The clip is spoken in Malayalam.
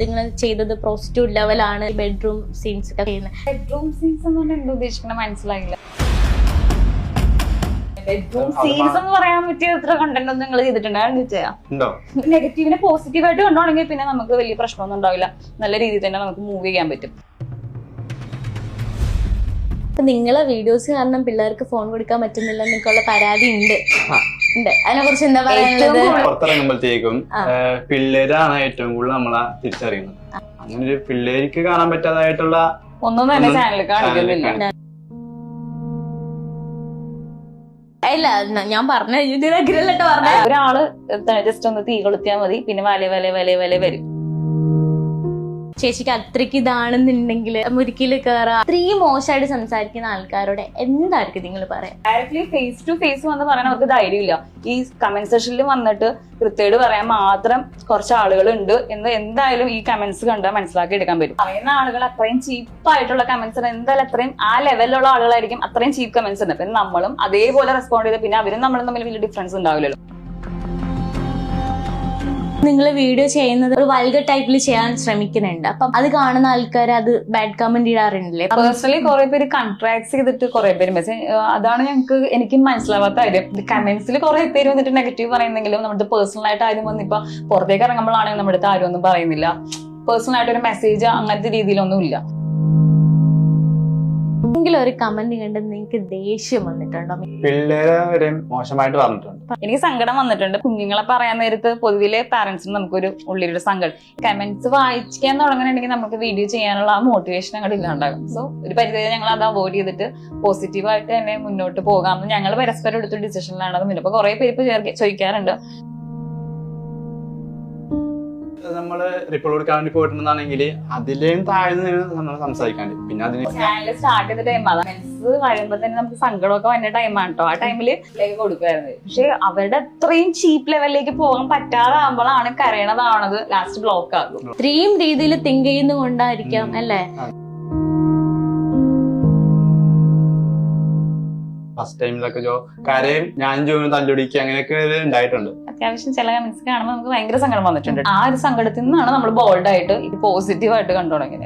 നിങ്ങൾ ചെയ്തത് പ്രോസ്റ്റിറ്റ്യൂട്ട് ലെവലാണ്, ബെഡ്റൂം സീൻസ് ഒക്കെ ചെയ്യുന്നത്. ബെഡ്റൂം സീൻസ് എന്ന് പറഞ്ഞാൽ എന്താ ഉദ്ദേശിക്കുന്നത് മനസ്സിലായില്ല. ബെഡ്റൂം സീൻസ് എന്ന് പറയാൻ പറ്റിയ എത്ര കണ്ടന്റ് ഒന്നും നിങ്ങൾ ചെയ്തിട്ടുണ്ടോ? നെഗറ്റീവിനെ പോസിറ്റീവായിട്ട് കണ്ടോണെങ്കിൽ പിന്നെ നമുക്ക് വലിയ പ്രശ്നമൊന്നും ഉണ്ടാവില്ല. നല്ല രീതിയിൽ തന്നെ നമുക്ക് മൂവ് ചെയ്യാൻ പറ്റും. നിങ്ങളെ വീഡിയോസ് കാരണം പിള്ളേർക്ക് ഫോൺ കൊടുക്കാൻ പറ്റുന്നില്ല എന്നൊക്കെയുള്ള പരാതി ഉണ്ട്. അതിനെ കുറിച്ച് എന്താ പറയുന്നത്? പുറത്തിറങ്ങുമ്പോഴത്തേക്കും പിള്ളേരാണ് ഏറ്റവും കൂടുതൽ നമ്മളെ തിരിച്ചറിയുന്നത്. അങ്ങനെ ഒരു പിള്ളേർക്ക് കാണാൻ പറ്റാതായിട്ടുള്ള ഒന്നും തന്നെ ചാനലിൽ കാണിക്കുന്നില്ല. ഇല്ല, ഞാൻ പറഞ്ഞ ഒരാള് ജസ്റ്റ് ഒന്ന് തീ കൊളുത്തിയാൽ മതി, പിന്നെ വല വരും. ചേച്ചിക്ക് അത്രയ്ക്ക് ഇതാണെന്നുണ്ടെങ്കിൽ മുരിക്കില് കയറാ, അത്രയും മോശമായിട്ട് സംസാരിക്കുന്ന ആൾക്കാരോട് എന്തായിരിക്കും നിങ്ങൾ പറയാം? ഡയറക്ട്ലി ഫേസ് ടു ഫേസ് വന്ന് പറയാൻ അവർക്ക് ധൈര്യമില്ല. ഈ കമന്റ് സെക്ഷനിൽ വന്നിട്ട് കൃത്യമായിട്ട് പറയാൻ മാത്രം കുറച്ച് ആളുകൾ ഉണ്ട് എന്ന് എന്തായാലും ഈ കമന്റ്സ് കണ്ടാൽ മനസ്സിലാക്കി എടുക്കാൻ പറ്റും. പറയുന്ന ആളുകൾ അത്രയും ചീപ്പായിട്ടുള്ള കമന്റ്സ്, എന്തായാലും അത്രയും ആ ലെവലിലുള്ള ആളുകളായിരിക്കും അത്രയും ചീപ്പ് കമന്റ്സ് ഉണ്ട്. പിന്നെ നമ്മളും അതേപോലെ റെസ്പോണ്ട് ചെയ്ത് പിന്നെ അവരും നമ്മളും തമ്മിൽ വലിയ ഡിഫറൻസ് ഉണ്ടാവില്ലല്ലോ. നിങ്ങൾ വീഡിയോ ചെയ്യുന്നത് ഒരു വൾഗർ ടൈപ്പിൽ ചെയ്യാൻ ശ്രമിക്കുന്നുണ്ട്. അപ്പം അത് കാണുന്ന ആൾക്കാർ അത് ബാഡ് കമന്റ് ഇടാറുണ്ടല്ലേ? പേഴ്സണലി കുറെ പേര് കൺട്രാക്ട് ചെയ്തിട്ട് കുറെ പേര് മെസ്സേജ്, അതാണ് എനിക്കും മനസ്സിലാവാത്ത കാര്യം. കമന്റ്സിൽ കുറെ പേര് വന്നിട്ട് നെഗറ്റീവ് പറയുന്നെങ്കിലും നമ്മുടെ പേഴ്സണൽ ആയിട്ട് ആരും വന്നിപ്പോ പുറത്തേക്ക് ഇറങ്ങുമ്പോഴാണെങ്കിൽ നമ്മുടെ അടുത്ത് ആരും ഒന്നും പറയുന്നില്ല. പേഴ്സണൽ ആയിട്ട് ഒരു മെസ്സേജ് അങ്ങനത്തെ രീതിയിലൊന്നും ഇല്ല. എങ്കിലും ഒരു കമന്റ് കണ്ട് നിങ്ങൾക്ക് ദേഷ്യം വന്നിട്ടുണ്ടോ? പിള്ളേരെ വരെ മോശമായിട്ട് പറഞ്ഞിട്ടുണ്ട്. എനിക്ക് സങ്കടം വന്നിട്ടുണ്ട്. കുഞ്ഞുങ്ങളെ പറയാൻ നേരത്ത് പൊതുവിലെ പാരന്റ്സിന് നമുക്കൊരു ഉള്ളിലൊരു സങ്കടം. കമന്റ്സ് വായിക്കാൻ തുടങ്ങുന്നുണ്ടെങ്കിൽ നമുക്ക് വീഡിയോ ചെയ്യാനുള്ള ആ മോട്ടിവേഷൻ അങ്ങോട്ട് ഇല്ലാണ്ടാകും. സോ ഒരു പരിധി ഞങ്ങൾ അത് അവോയ്ഡ് ചെയ്തിട്ട് പോസിറ്റീവായിട്ട് തന്നെ മുന്നോട്ട് പോകാമെന്ന് ഞങ്ങൾ പരസ്പരം എടുത്ത ഡിസിഷനിലാണ് അത്. മുന്നേ കുറെ പേര് ഇപ്പൊ ചോദിക്കാറുണ്ട്, നമ്മള് റിപ്പോർട്ട് കൊടുക്കാൻ വേണ്ടി പോയിട്ടുണ്ടെന്നാണെങ്കിൽ അതിലേയും താഴ്ന്ന് നമ്മൾ സംസാരിക്കാൻ. പിന്നെ അതിന് ചാനൽ സ്റ്റാർട്ട് ചെയ്ത ടൈം കമന്റ്സ് വരുമ്പോ തന്നെ നമുക്ക് സങ്കടമൊക്കെ വന്ന ടൈമാണ് കേട്ടോ. ആ ടൈമില് കൊടുക്കുമായിരുന്നു. പക്ഷെ അവരുടെ അത്രയും ചീപ്പ് ലെവലിലേക്ക് പോകാൻ പറ്റാതെ ആകുമ്പോഴാണ് കരയണതാണത് ലാസ്റ്റ് ബ്ലോക്ക് ആകും. ഇത്രയും രീതിയിൽ തിങ്ക് ചെയ്യുന്നതുകൊണ്ടായിരിക്കാം അല്ലേ? ഫസ്റ്റ് ടൈമിലൊക്കെ കരയും ഞാൻ ജോലി തല്ലുടിക്കുക അങ്ങനെയൊക്കെ ഉണ്ടായിട്ടുണ്ട്. അത്യാവശ്യം ചില കമന്റ്സ് കാണുമ്പോൾ നമുക്ക് ഭയങ്കര സങ്കടം വന്നിട്ടുണ്ട്. ആ ഒരു സങ്കടത്തിൽ നിന്നാണ് നമ്മൾ ബോൾഡായിട്ട് ഇത് പോസിറ്റീവായിട്ട് കണ്ടു തുടങ്ങിയത്.